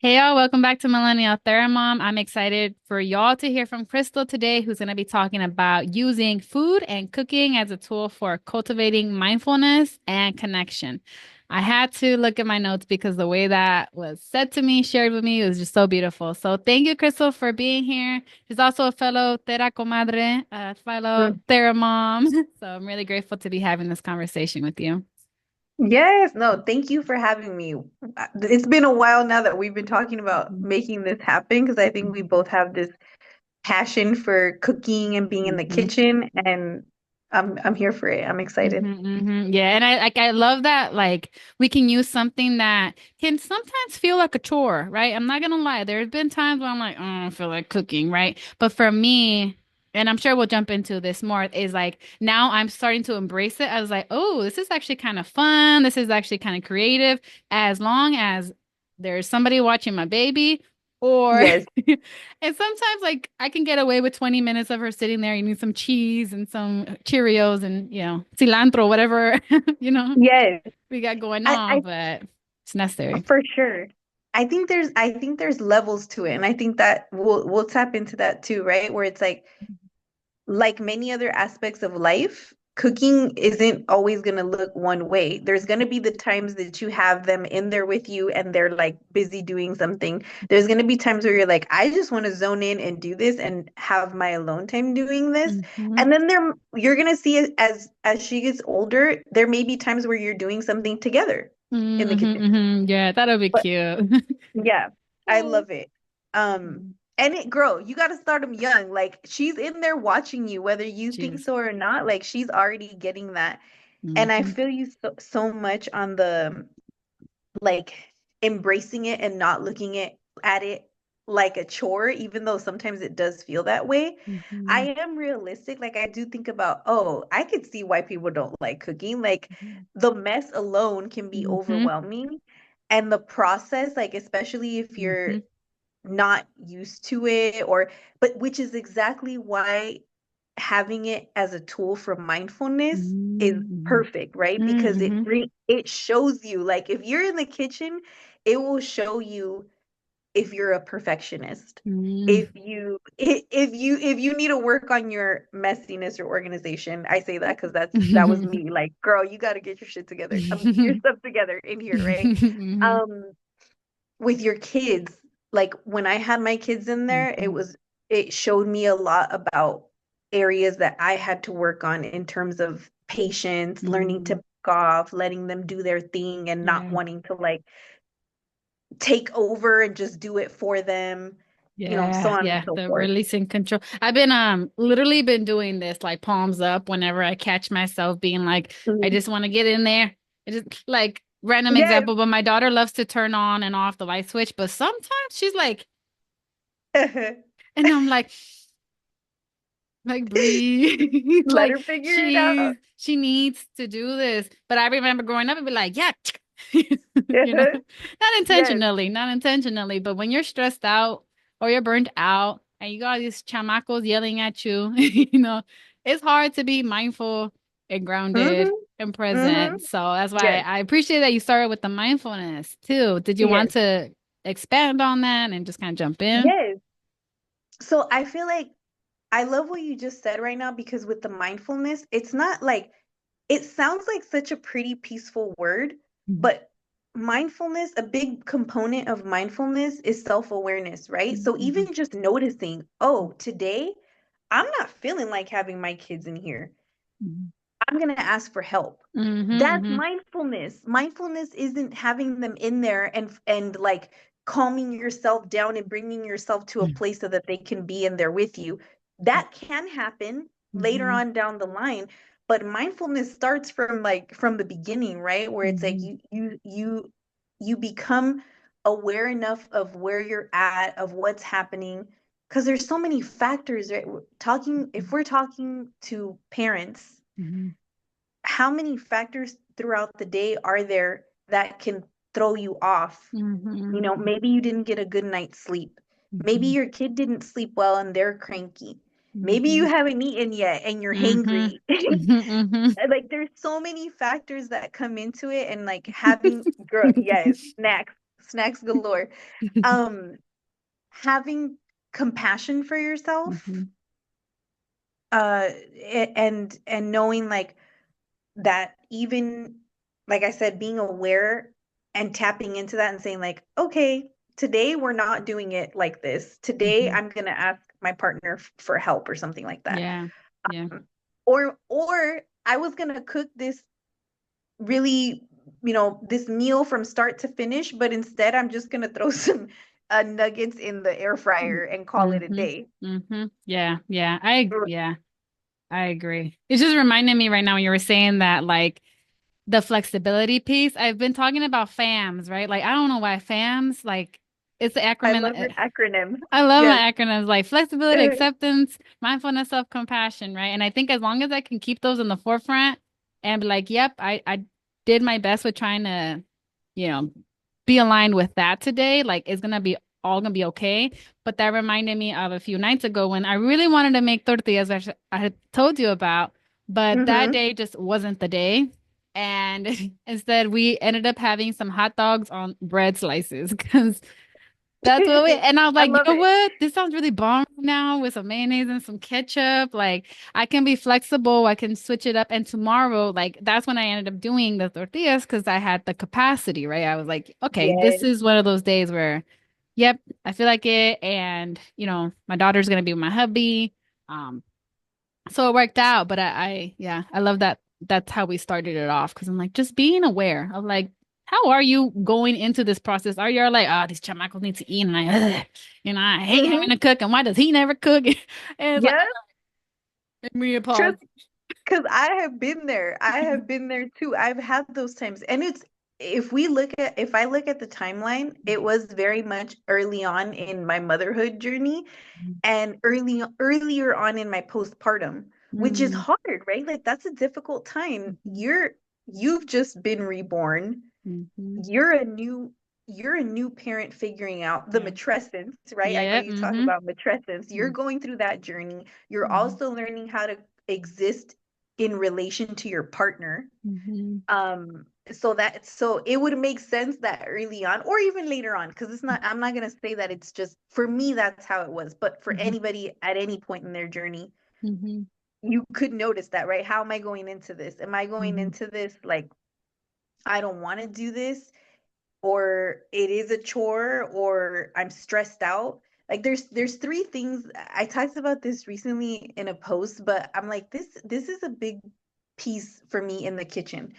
Hey y'all, welcome back to Millennial TheraMom. I'm excited for y'all to hear from Crystal today, who's going to be talking about using food and cooking as a tool for cultivating mindfulness and connection. I had to look at my notes because the way that was said to me, shared with me, was just so beautiful. So thank you, Crystal, for being here. She's also a fellow Thera Comadre, a fellow Mm. TheraMom. So I'm really grateful to be having this conversation with you. Yes, no, thank you for having me. It's been a while now that we've been talking about Mhm. making this happen because I think we both have this passion for cooking and being in the Mhm. kitchen, and I'm here for it. I'm excited. Yeah, and I love that like we can use something that can sometimes feel like a chore, right? I'm not gonna lie. There's been times where I'm like, oh, I don't feel like cooking, right? But for me, and I'm sure we'll jump into this more, is like now I'm starting to embrace it. I was like, oh, this is actually kind of fun. This is actually kind of creative, as long as there's somebody watching my baby or Yes, And sometimes, like, I can get away with 20 minutes of her sitting there eating some cheese and some Cheerios and, cilantro, whatever, you know, yes. we got going on, I but it's necessary. for sure. I think there's levels to it, and I think that we'll tap into that too, right? Where it's like many other aspects of life, cooking isn't always going to look one way. There's going to be the times that you have them in there with you and they're like busy doing something. There's going to be times where you're like, I just want to zone in and do this and have my alone time doing this. Hmm. And then you're going to see it as she gets older, there may be times where you're doing something together in the kitchen. Yeah, that'll be But cute. yeah, I love it. And girl, you got to start them young. Like she's in there watching you, whether you think Cheers. so or not. Like she's already getting that. And I Hmm. feel you so much on the like embracing it and not looking at it like a chore, even though sometimes it does feel that way. Hmm. I am realistic. Like I do think about, oh, I could see why people don't like cooking. Like the mess alone can be Hmm. overwhelming. And the process, like especially if you're Hmm. not used to it or but which is exactly why having it as a tool for mindfulness is Hmm. perfect, right? Because Hmm. it shows you like if you're in the kitchen, it will show you if you're a perfectionist. Hmm. If you need to work on your messiness or organization, I say that because that was me. Like, girl, you got to get your shit together. Your stuff together in here, right? Hmm. Um, with your kids, like when I had my kids in there, it showed me a lot about areas that I had to work on in terms of patience, learning to Hmm. back off, letting them do their thing and not Yeah. wanting to like take over and just do it for them, so Yeah, on and yeah, so the forth. releasing control. I've been literally been doing this like palms up whenever I catch myself being like, I Mhm. just want to get in there. It just like random Yes. example, but my daughter loves to turn on and off the light switch, but sometimes she's like, and I'm like breathe. Let Like her figure it out. she needs to do this. But I remember growing up and be like, yeah, you know, Yes. not intentionally, but when you're stressed out or you're burnt out and you got all these chamacos yelling at you, it's hard to be mindful and grounded Hmm. and Hmm. present. So that's why Yes. I appreciate that you started with the mindfulness too. Did you want Yes. to expand on that and just kind of jump in? Yes. So I feel like I love what you just said right now because with the mindfulness, it's not like it sounds like such a pretty peaceful word, but mindfulness, a big component of mindfulness is self-awareness, right? So Mhm. even just noticing, oh, today I'm not feeling like having my kids in here. Mhm. I'm going to ask for help. Mhm. That's Mhm. mindfulness. Mindfulness isn't having them in there and like calming yourself down and bringing yourself to a place so that they can be in there with you. That can happen later Mhm. on down the line, but mindfulness starts from like from the beginning, right? Where it's like Mhm. you become aware enough of where you're at, of what's happening because there's so many factors, right? Talking if we're talking to parents, Mhm. how many factors throughout the day are there that can throw you off? Mhm. Maybe you didn't get a good night's sleep. Maybe Mhm. your kid didn't sleep well and they're cranky. Maybe you Mhm. haven't eaten yet and you're Mhm. hangry. Mhm. Like there's so many factors that come into it and like having girl, yes, snacks. snacks galore. Um, Having compassion for yourself, Mhm. and knowing like that, even like I said, being aware and tapping into that and saying like, okay, today we're not doing it like this. Today Mhm. I'm gonna ask my partner for help or something like that. Yeah. Yeah. Or I was gonna cook this really, this meal from start to finish, but instead I'm just gonna throw some nuggets in the air fryer and call it a Mm-hmm. day. Mm-hmm. Yeah. Yeah. I agree. It's just reminding me right now when you were saying that, like the flexibility piece. I've been talking about FAMS, right? Like I don't know why FAMS, like it's the I acronym. love your acronym. I love Yes. my acronyms like flexibility, acceptance, mindfulness, self-compassion, right? And I think as long as I can keep those in the forefront and be like, yep, I did my best with trying to, you know, be aligned with that today, like it's gonna be all gonna be okay. But that reminded me of a few nights ago when I really wanted to make tortillas, which I had told you about, but that Mm-hmm. day just wasn't the day. And instead, we ended up having some hot dogs on bread slices because that's what we, and I was I like, you love know it. what? This sounds really bomb now with some mayonnaise and some ketchup. Like, I can be flexible. I can switch it up. And tomorrow, like, that's when I ended up doing the tortillas because I had the capacity, right? I was like, okay, this Yes. is one of those days where, yep, I feel like it. And, my daughter's going to be with my hubby. Um, so it worked out, but yeah, I love that. That's how we started it off because I'm like, just being aware of like, how are you going into this process? Are you like, oh, these chamacos need to eat, and I hate having Mm-hmm. to cook, and why does he never cook? And it's like, Yes. let me pause. Because I have been there. I have been there too. I've had those times. And if I look at the timeline, it was very much early on in my motherhood journey and earlier on in my postpartum, which is Mm-hmm. hard, right? Like that's a difficult time. You've just been reborn. Mm-hmm. You're a new you're a new parent figuring out the Yeah. matrescence, right? I know Yeah. you talk Mm-hmm. about matrescence. You're going through that journey. You're Mm-hmm. also learning how to exist in relation to your partner. Mm-hmm. So it would make sense that early on or even later on, because I'm not gonna say that it's just for me, that's how it was. But for Mm-hmm. anybody at any point in their journey, Mm-hmm. you could notice that, right? How am I going into this? Am I going Mm-hmm. into this like I don't want to do this? Or it is a chore or I'm stressed out. Like there's three things. I talked about this recently in a post, but I'm like this is a big piece for me in the kitchen.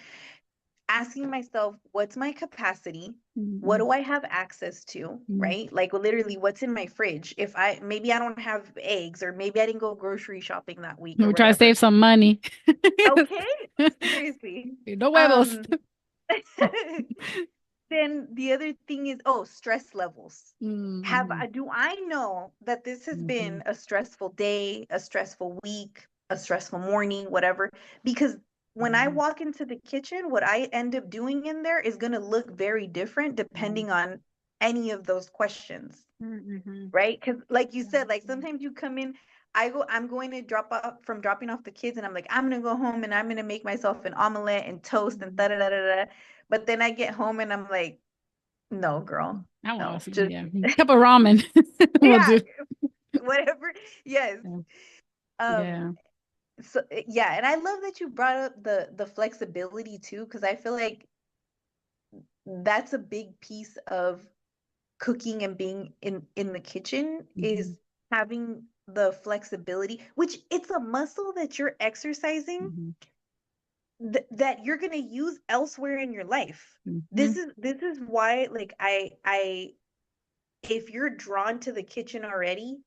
Asking myself, what's my capacity? What Mm-hmm. do I have access to, Mm-hmm. right? Like literally what's in my fridge? If I maybe I don't have eggs or maybe I didn't go grocery shopping that week or We try to whatever. save some money. Okay? Seriously. No huevos. Um Then the other thing is, oh, stress levels. Mm-hmm. Do I know that this has Mm-hmm. been a stressful day, a stressful week, a stressful morning, whatever? Because when I Mm-hmm. walk into the kitchen, what I end up doing in there is going to look very different depending on any of those questions, Mm-hmm. right? Because like you said, like sometimes you come in, I'm going to drop off from dropping off the kids, and I'm like, I'm gonna go home and I'm gonna make myself an omelet and toast and da da da da da. But then I get home and I'm like, no, girl, I want no, to, just yeah, cup of ramen will yeah, do. whatever. Yes. Yeah. Um, Yeah. so yeah, and I love that you brought up the flexibility too, because I feel like that's a big piece of cooking and being in the kitchen Mm-hmm. is having the flexibility, which it's a muscle that you're exercising Mm-hmm. that you're going to use elsewhere in your life. Mm-hmm. This is why like I if you're drawn to the kitchen already,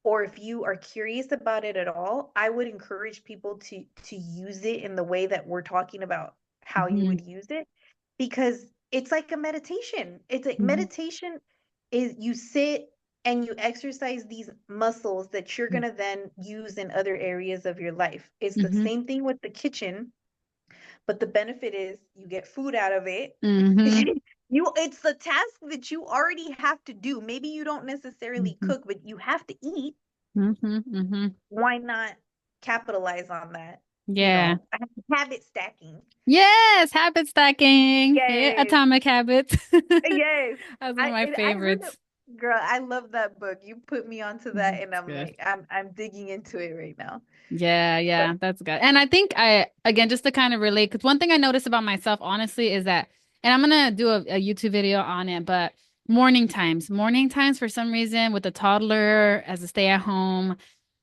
or if you are curious about it at all, I would encourage people to use it in the way that we're talking about how you Mm-hmm. would use it, because it's like a meditation. It's like Mm-hmm. meditation is you sit and you exercise these muscles that you're going to then use in other areas of your life. It's the Mm-hmm. same thing with the kitchen, but the benefit is you get food out of it. Mm-hmm. It's the task that you already have to do. Maybe you don't necessarily Mm-hmm. cook, but you have to eat. Mm-hmm. Mm-hmm. Why not capitalize on that? Yeah. habit stacking. Yes, habit stacking. Yeah, Yes, Atomic Habits. yes. That's one of my I heard favorites. that, girl. I love that book. You put me onto that, and It's good. I'm digging into it right now. Yeah, But yeah, that's good. And I think again, just to kind of relate, because one thing I noticed about myself, honestly, is that, and I'm gonna do a YouTube video on it, but morning times for some reason with a toddler as a stay at home,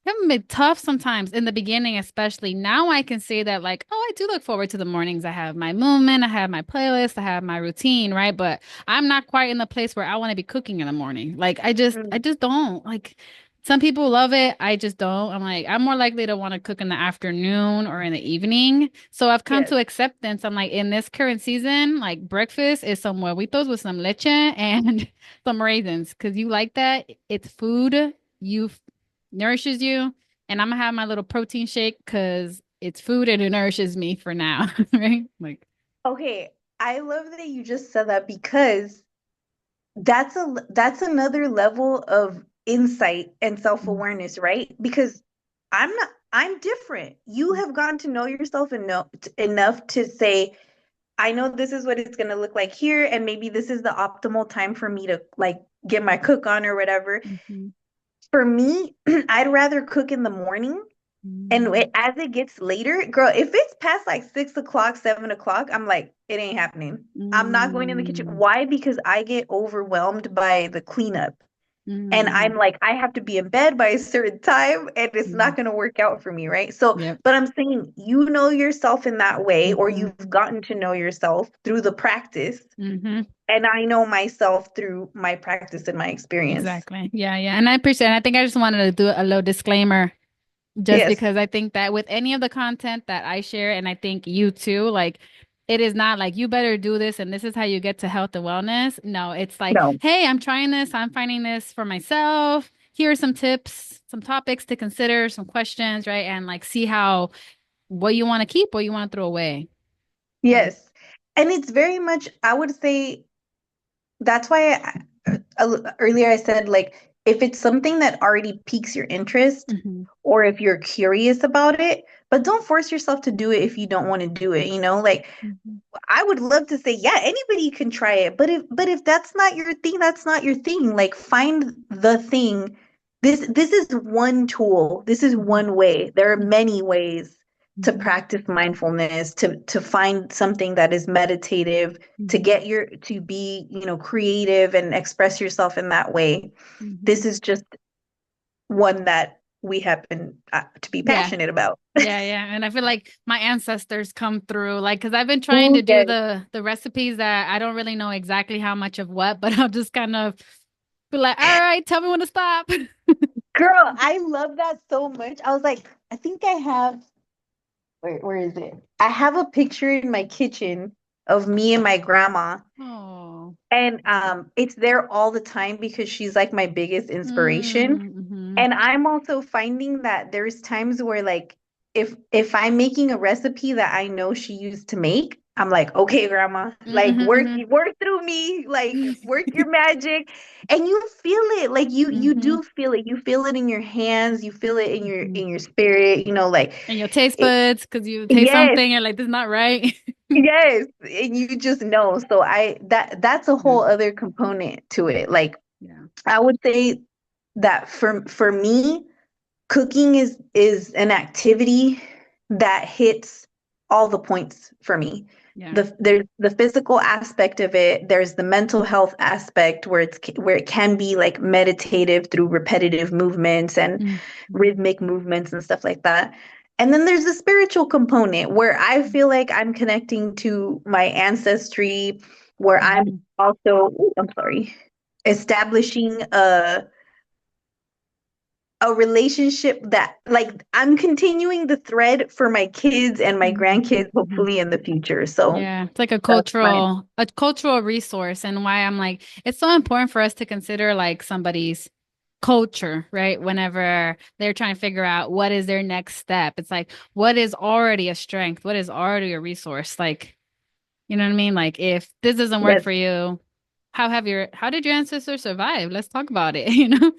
haven't been tough sometimes in the beginning, especially. Now I can say that, like, oh, I do look forward to the mornings. I have my movement, I have my playlist, I have my routine, right? But I'm not quite in the place where I want to be cooking in the morning. Like, I mm, just don't like. Some people love it. I just don't. I'm like, I'm more likely to want to cook in the afternoon or in the evening. So I've come yes. to acceptance. I'm like, in this current season, like breakfast is some huevitos with some leche and some raisins. Because you like that. It's food. You nourishes you. And I'm gonna have my little protein shake because it's food and it nourishes me for now. Right? Like, Okay, I love that you just said that because that's another level of insight and mm, self-awareness, right? Because I'm different. You have gotten to know yourself enough to say, I know this is what it's going to look like here, and maybe this is the optimal time for me to like get my cook on or whatever. mhm, For me, I'd rather cook in the morning. And mm, as it gets later, girl, if it's past like 6 o'clock, 7 o'clock, I'm like, it ain't happening. I'm not going in the kitchen. mm, Why? Because I get overwhelmed by the cleanup. And mm, I'm like, I have to be in bed by a certain time, and it's mm. not going to work out for me, right? So, Yep. but I'm saying you know yourself in that way, or Hmm. you've gotten to know yourself through the practice. Hmm. And I know myself through my practice and my experience. Exactly. Yeah, yeah. And I appreciate it. I think I just wanted to do a little disclaimer just Yes. because I think that with any of the content that I share, and I think you too, like it is not like you better do this and this is how you get to health and wellness. No, it's like, No. hey, I'm trying this, I'm finding this for myself. Here are some tips, some topics to consider, some questions, right? And like see how what you want to keep, what you want to throw away. Right. Yes. And it's very much, I would say, that's why earlier I said, like, if it's something that already piques your interest, Hmm. or if you're curious about it, but don't force yourself to do it if you don't want to do it, like Hmm. I would love to say, yeah, anybody can try it, but if that's not your thing, that's not your thing. Like find the thing. This is one tool. This is Hmm. one way. There are many ways to Hmm. practice mindfulness, to find something that is meditative, to Hmm. get your to be, creative and express yourself in that way. Hmm. This is just one that we happen to be Yeah. passionate about. Yeah, yeah. And I feel like my ancestors come through, like, because I've been trying Oh, to do yes. the recipes that I don't really know exactly how much of what, but I'll just kind of be like, all right, tell me when to stop. Girl, I love that so much. I was like, I think I have, where is it? I have a picture in my kitchen of me and my grandma. Oh. And it's there all the time because she's like my biggest inspiration. Mm-hmm. And I'm also finding that there's times where like if I'm making a recipe that I know she used to make, I'm like, okay, grandma, like Mm-hmm. work through me, like work your magic. And you feel it, like you Mm-hmm. do feel it. You feel it in your hands, you feel it in your Hmm. in your spirit, like And your taste it, buds, because you taste yes, something and like, this is not right. yes, and you just know. So that's a Yeah. whole other component to it. Like Yeah. I would say that for me, cooking is an activity that hits all the points for me. Yeah. There's the physical aspect of it. There's the mental health aspect where it can be like meditative through repetitive movements and Mm-hmm. rhythmic movements and stuff like that. And then there's the spiritual component where I feel like I'm connecting to my ancestry, where I'm Mm-hmm. also, ooh, I'm sorry, establishing a relationship that like I'm continuing the thread for my kids and my grandkids Mm-hmm. hopefully in the future. So Yeah, it's like that's my a cultural resource, and why I'm like it's so important for us to consider like somebody's culture, right? Whenever they're trying to figure out what is their next step. It's like what is already a strength, what is already a resource. Like, you know what I mean? Like if this doesn't work yes. for you, how did your ancestors survive? Let's talk about it, you know?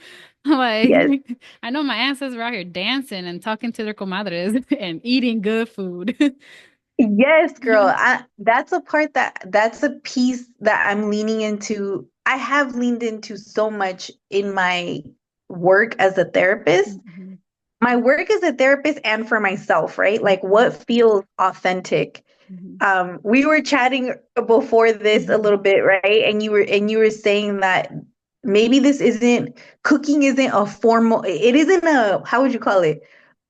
Like Yes. I know my ancestors were out here dancing and talking to their comadres and eating good food. Yes, girl. That's a part that's a piece that I'm leaning into. I have leaned into so much in my work as a therapist. Mhm, My work as a therapist and for myself, right? Like mhm, what feels authentic. mhm, We were chatting before this a mhm. little bit, right? And you were saying that maybe this isn't cooking isn't a formal, it isn't a, how would you call it?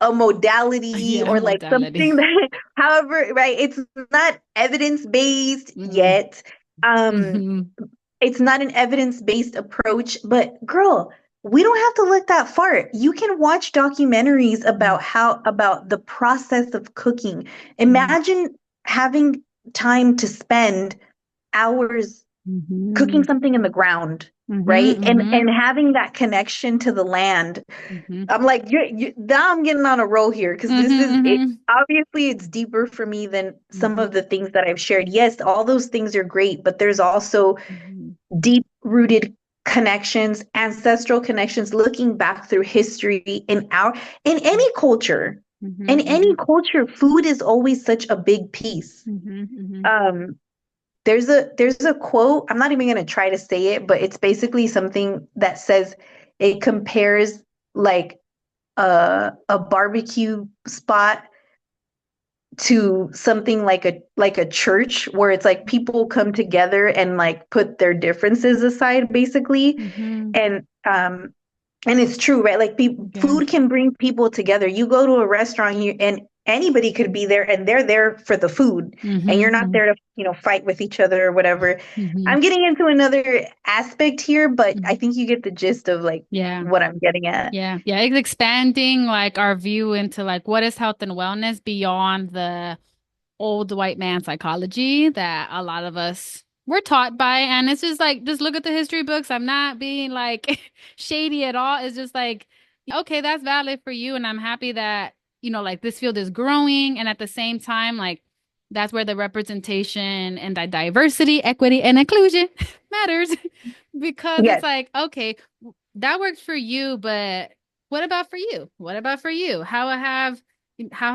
A modality Yeah, or like modality. something that, however, right? It's not evidence-based Mm, yet. Um, mhm, it's not an evidence-based approach, but girl, we don't have to look that far. You can watch documentaries mm, about the process of cooking. mm, Imagine having time to spend hours cooking mhm, something in the ground, mhm, right? And mhm, having that connection to the land. mhm, I'm like, now I'm getting on a roll here because this mhm, is it. mhm, Obviously, it's deeper for me than some of mhm, the things that I've shared. Yes, all those things are great, but there's also mhm, deep rooted connections, ancestral connections, looking back through history in any culture. In mhm, any mhm, culture, food is always such a big piece. mhm, mhm, Um, there's a quote. I'm not even gonna try to say it, but it's basically something that says it compares like a barbecue spot to something like a church where it's like people come together and like put their differences aside basically mhm. and and it's true, right? Like Yeah. food can bring people together. You go to a restaurant here and anybody could be there and they're there for the food and you're not Mhm, there to, fight with each other or whatever. mhm, I'm getting into another aspect here, but I mhm. think you get the gist of like Yeah. what I'm getting at. Yeah. Yeah. It's expanding like our view into like what is health and wellness beyond the old white man psychology that a lot of us were taught by. And it's just like, just look at the history books. I'm not being like shady at all. It's just like, okay, that's valid for you. And I'm happy that, like this field is growing. And at the same time, like that's where the representation and the diversity, equity, and inclusion matters because it's Yes. like, okay, that works for you, but what about for you? What about for you? How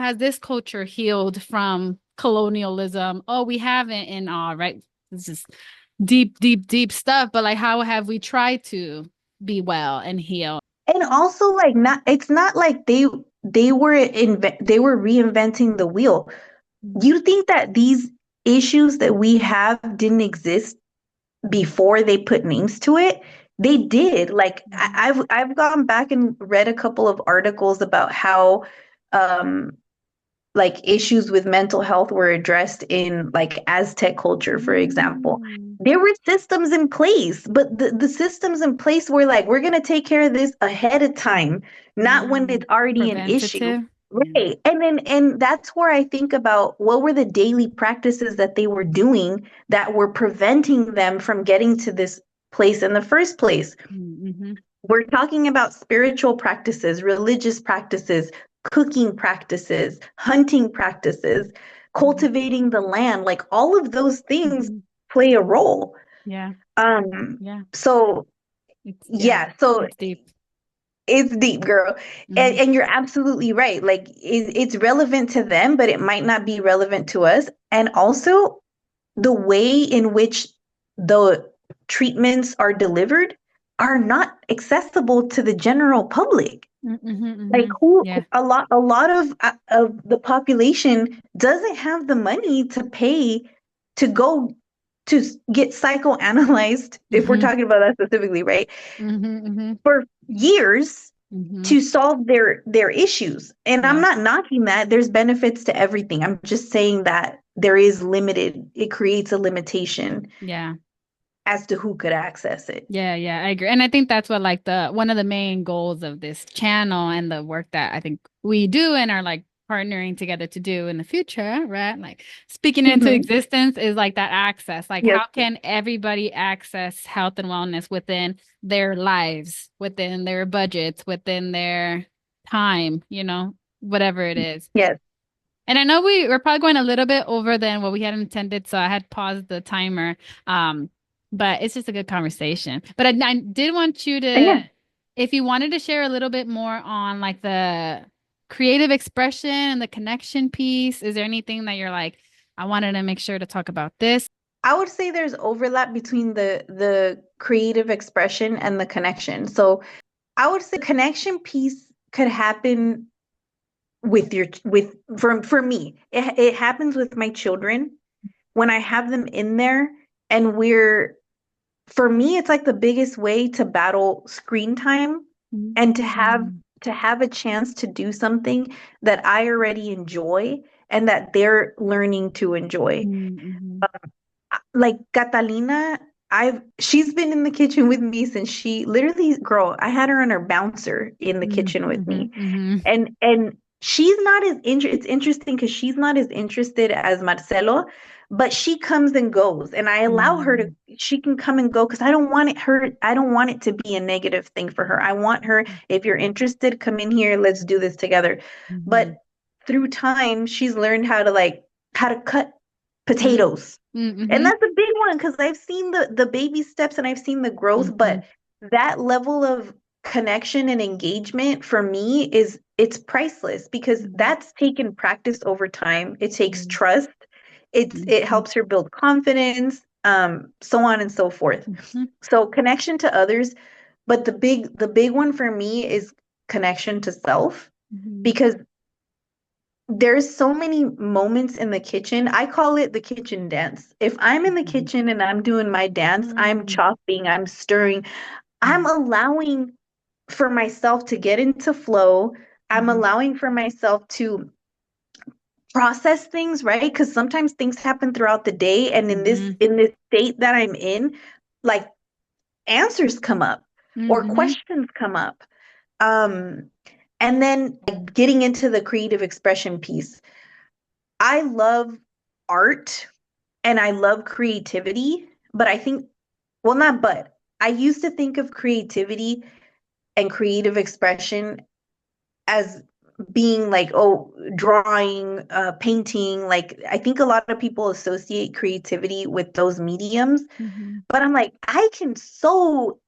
has this culture healed from colonialism? Oh, we haven't in all right. This is deep, deep, deep stuff. But like, how have we tried to be well and heal? And also like not it's not like they were reinventing the wheel. You think that these issues that we have didn't exist before they put names to it? They did. Like Mhm, I've gone back and read a couple of articles about how um like issues with mental health were addressed in like Aztec culture, for example. mhm. There were systems in place, but the systems in place were like, we're going to take care of this ahead of time, not when Mm. it's already an issue. Preventative. Yeah. Right. And that's where I think about what were the daily practices that they were doing that were preventing them from getting to this place in the first place. Mm-hmm. We're talking about spiritual practices, religious practices, cooking practices, hunting practices, cultivating the land, like all of those things Mm-hmm. play a role. Yeah. Um, Yeah. so Yeah. yeah, so It's deep. it's deep, girl. Mm-hmm. And you're absolutely right. Like it's relevant to them, but it might not be relevant to us. And also the way in which the treatments are delivered are not accessible to the general public. Mm-hmm. Like Mm-hmm. who Yeah. a lot of the population doesn't have the money to pay to go to get psychoanalyzed, if we're Mm-hmm. talking about that specifically, right? Mm-hmm. Mm-hmm. For years Mm-hmm. to solve their issues. And I'm Yeah. not knocking that. There's benefits to everything. I'm just saying that there is limited, it creates a limitation Yeah. as to who could access it. Yeah, yeah, I agree. And I think that's what like the one of the main goals of this channel and the work that I think we do and are like partnering together to do in the future, right? Like speaking into Mhm. existence is like that access. Like Yes, how can everybody access health and wellness within their lives, within their budgets, within their time, whatever it is. yes. And I know we're probably going a little bit over than what we had intended, so I had paused the timer. But it's just a good conversation. But I did want you Yeah. to, if you wanted to share a little bit more on like the creative expression and the connection piece, is there anything that you're like, I wanted to make sure to talk about this? I would say there's overlap between the creative expression and the connection. So I would say connection piece could happen with your with for me. It happens with my children when I have them in there and we're for me it's like the biggest way to battle screen time and Mm-hmm. to have a chance to do something that I already enjoy and that they're learning to enjoy. Mm-hmm. Like Catalina, I've she's been in the kitchen with me since she literally, girl, I had her on her bouncer in the kitchen with Mm-hmm. me. Mm-hmm. And she's not as it's interesting because she's not as interested as Marcelo, but she comes and goes and I allow her to she can come and go because I don't want it to be a negative thing for her. I want her, if you're interested, come in here, let's do this together. Mm-hmm. But through time, she's learned how to cut Mm-hmm. potatoes. And Mm-hmm. that's a big one because I've seen the baby steps and I've seen the growth, Mm-hmm. but that level of connection and engagement for me is it's priceless because Mm-hmm. that's taken practice over time. It takes trust. It Mm-hmm. helps her build confidence, so on and so forth. Mm-hmm. So connection to others, but the big one for me is connection to self Mm-hmm. because there's so many moments in the kitchen. I call it the kitchen dance. If I'm in the Mm-hmm. kitchen and I'm doing my dance, I'm chopping, I'm stirring, I'm allowing for myself to get into flow. I'm Mm-hmm. allowing for myself to process things, right? Because sometimes things happen throughout the day, and Mm-hmm. in this state that I'm in, like answers come up or Mm-hmm. questions come up. Um, and then like, getting into the creative expression piece. I love art and I love creativity, but I think, well, not but, I used to think of creativity and creative expression as being like, oh, drawing, painting. Like, I think a lot of people associate creativity with those mediums, Mm-hmm. but I'm like, I can so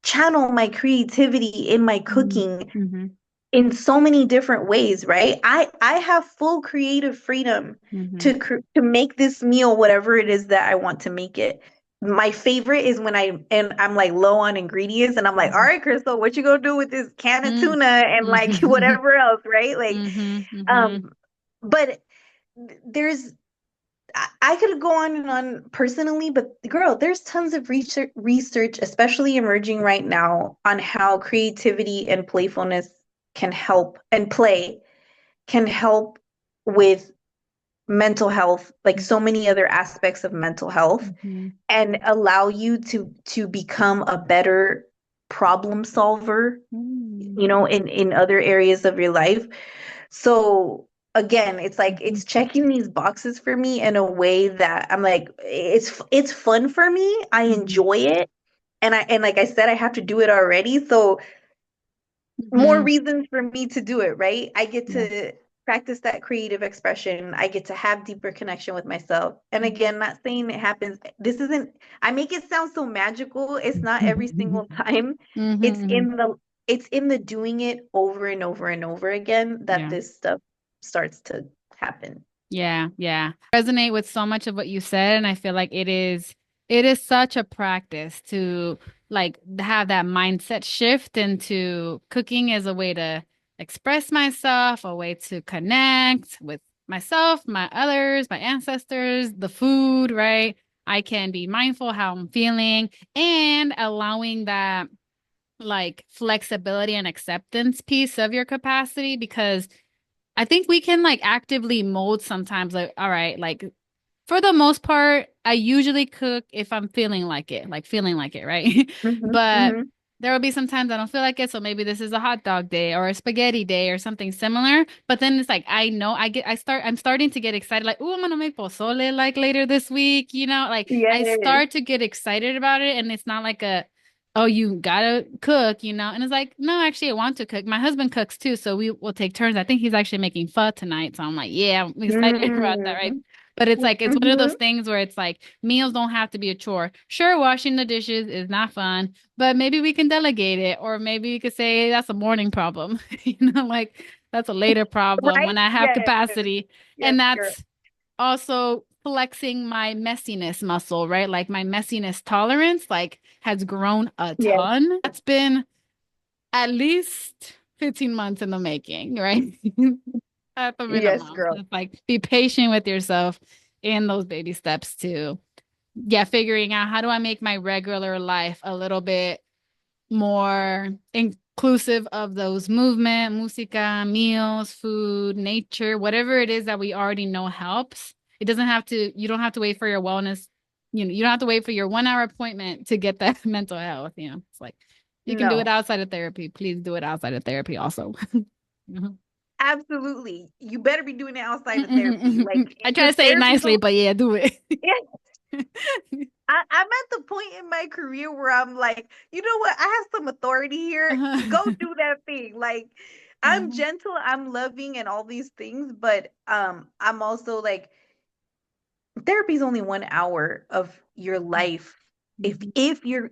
channel my creativity in my cooking Mm-hmm. in so many different ways, right? I have full creative freedom Mm-hmm. to make this meal whatever it is that I want to make it. My favorite is when I'm like low on ingredients and I'm like, all right, Crystal, what you gonna do with this can of tuna and like Mm-hmm. whatever else, right? Like, Mm-hmm. Mm-hmm. um, but there's I could go on and on personally, but girl, there's tons of research, especially emerging right now, on how creativity and playfulness can help and play can help with mental health, like so many other aspects of mental health, Mm-hmm. and allow you to become a better problem solver, Mm-hmm. you know, in other areas of your life. So again, it's like Mm-hmm. it's checking these boxes for me in a way that I'm like it's fun for me. I Mm-hmm. enjoy it. And like I said, I have to do it already. So more Mm-hmm. reasons for me to do it, right? I get Yeah. to practice that creative expression. I get to have deeper connection with myself. And again, not saying it happens. This isn't, I make it sound so magical. It's not every single time. It's Mm-hmm. in the it's in the doing it over and over and over again that Yeah. this stuff starts to happen. Yeah, yeah. Resonate with so much of what you said, and I feel like it is such a practice to like have that mindset shift into cooking as a way to express myself, a way to connect with myself, my others, my ancestors, the food, right? I can be mindful how I'm feeling and allowing that like flexibility and acceptance piece of your capacity because I think we can like actively mold sometimes, like, all right, like for the most part, I usually cook if I'm feeling like it, right? Hmm. But Hmm. there will be some times I don't feel like it, so maybe this is a hot dog day or a spaghetti day or something similar. But then it's like I know I'm starting to get excited, like, oh, I'm gonna make pozole like later this week, like I Yes. start to get excited about it, and it's not like oh, you gotta cook, and it's like, no, actually, I want to cook. My husband cooks too, so we will take turns. I think he's actually making pho tonight, so I'm like, yeah, I'm excited about that, right? Mm. But it's like it's one of those Hmm. things where it's like meals don't have to be a chore. Sure, washing the dishes is not fun, but maybe we can delegate it, or maybe we could say that's a morning problem. Like that's a later problem when Right? I have Yes. capacity. Yes, And girl. that's also flexing my messiness muscle, right? Like my messiness tolerance like has grown a Yes. ton. That's been at least 15 months in the making, right? At the Yes, minimum. girl. It's like be patient with yourself in those baby steps too. Yeah, figuring out how do I make my regular life a little bit more inclusive of those movement, música, meals, food, nature, whatever it is that we already know helps. It doesn't have to, you don't have to wait for your wellness, you don't have to wait for your 1 hour appointment to get that mental health, It's like you can do it No. outside of therapy. Please do it outside of therapy also. Mhm. Absolutely. You better be doing it outside of therapy. Mhm. Like, I try to because say it therapy nicely, don't, but yeah, do it. yeah, I'm at the point in my career where I'm like, you know what? I have some authority here. Go Uh-huh. do that thing. Like, I'm Uh-huh. gentle, I'm loving, and all these things, but I'm also like, therapy is only 1 hour of your life. Mhm.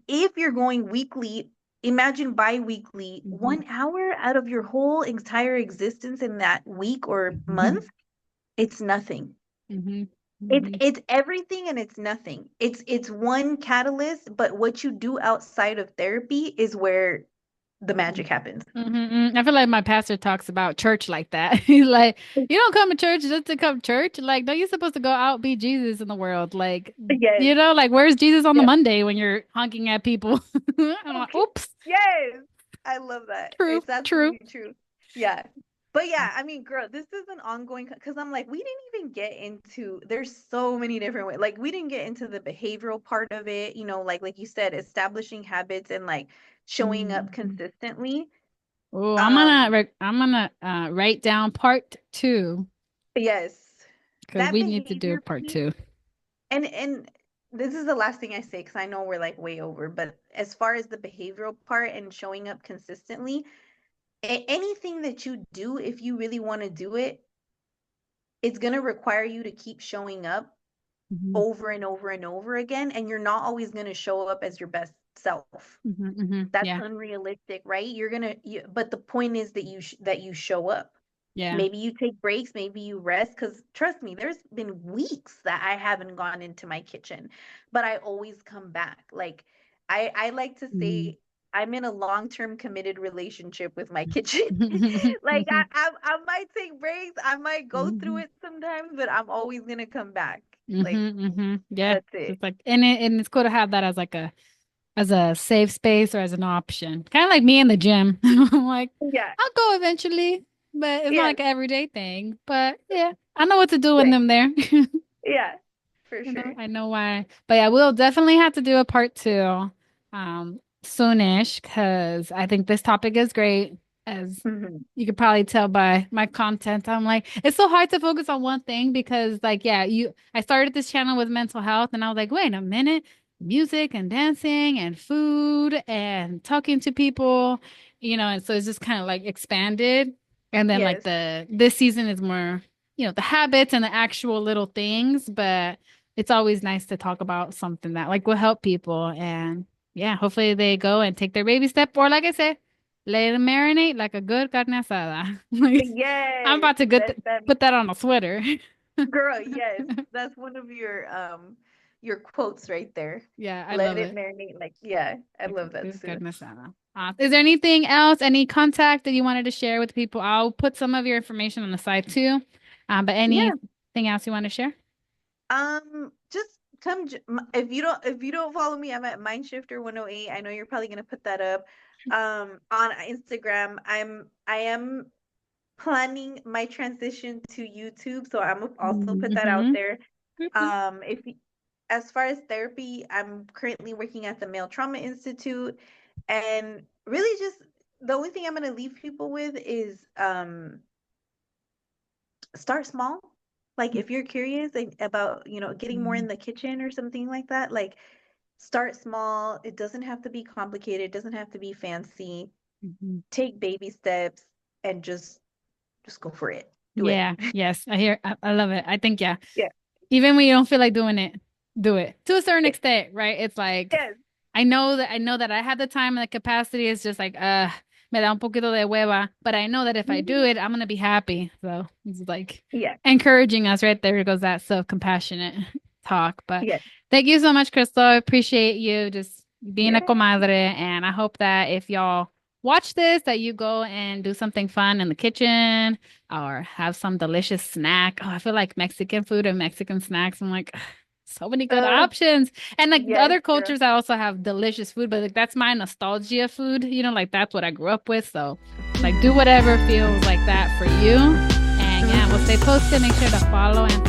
If you're going weekly, imagine bi-weekly, Mhm. 1 hour out of your whole entire existence in that week or Mhm. month, it's nothing. Mhm. It's Mhm. it's everything and it's nothing. It's one catalyst, but what you do outside of therapy is where the magic happens. I feel like my pastor talks about church like that. He's like, you don't come to church just to come to church. Like, no, you're supposed to go out be Jesus in the world. Like, Yes. like where's Jesus on the Yeah. Monday when you're honking at people? I'm like, Okay. oops, Yes. I love that. true, It's true. absolutely true. Yeah. But yeah, I mean, girl, this is an ongoing because I'm like, we didn't even get into there's so many different ways. Like we didn't get into the behavioral part of it, like you said, establishing habits and like showing up Mhm. consistently. Oh, Um, I'm gonna write down part two yes. because That we need to do a behavior part piece, two. and this is the last thing I say because I know we're like way over, but as far as the behavioral part and showing up consistently, anything that you do, if you really want to do it, it's going to require you to keep showing up Hmm. over and over and over again. And you're not always going to show up as your best self. That's Yeah, unrealistic, right? But the point is that you show up. yeah. Maybe you take breaks, maybe you rest. Because trust me, there's been weeks that I haven't gone into my kitchen, but I always come back. Like I like to Mhm. say, I'm in a long-term committed relationship with my kitchen. Like I might take breaks, I might go through Mhm. it sometimes, but I'm always gonna come back. Like Yeah. that's it. It's like and it's cool to have that as a safe space or as an option. Kind of like me in the gym. I'm like, Yeah. I'll go eventually, but it's not Yes. like an everyday thing. But yeah, I know what to do when Right. I'm there. Yeah. For sure. I know why. But yeah, we'll definitely have to do a part two soonish because I think this topic is great. As Hmm. you could probably tell by my content. I'm like, it's so hard to focus on one thing because like, yeah, I started this channel with mental health and I was like, wait a minute, music and dancing and food and talking to people, and so it's just kind of like expanded. And then like Yes. this season is more, the habits and the actual little things, but it's always nice to talk about something that like will help people. And yeah, hopefully they go and take their baby step. Or like I said, let it marinate like a good carne asada. Like I'm Yes. about to That put that on a sweater. girl, yes. That's one of your quotes right there. Yeah, I Let love it it. marinate. Like, yeah, I Like a love that good too. carne asada. Is there anything else, any contact that you wanted to share with people? I'll put some of your information on the side too. But Yeah. anything else you want to share? Just come if you don't follow me, I'm at Mindshifter 108. I know you're probably gonna put that up. On Instagram, I am planning my transition to YouTube, so I'm gonna also put that out Mm-hmm. there. If as far as therapy, I'm currently working at the Male Trauma Institute, and really just the only thing I'm gonna leave people with is start small. Like if you're curious about, getting more in the kitchen or something like that, like start small. It doesn't have to be complicated, it doesn't have to be fancy. Mm-hmm. Take baby steps and just go for it. Do it. Yeah, yes, I love it. I think, yeah. Yeah. Even when you don't feel like doing it, do it to a certain Yes. extent, right? It's like Yes. I know that I have the time and the capacity. It's just like, me da un poquito de hueva. But I know that if I do Mhm. it, I'm gonna be happy. So it's like Yes. encouraging us right there goes that self-compassionate talk. But Yes. thank you so much, Crystal. I appreciate you just being a Yes. comadre. And I hope that if y'all watch this, that you go and do something fun in the kitchen or have some delicious snack. Oh, I feel like Mexican food and Mexican snacks. I'm like, so many good Uh, options. And like the yes, other girl. cultures, I also have delicious food, but like that's my nostalgia food. Like that's what I grew up with. So like do whatever feels like that for you. And yeah, we'll Mhm. stay posted. Make sure to follow and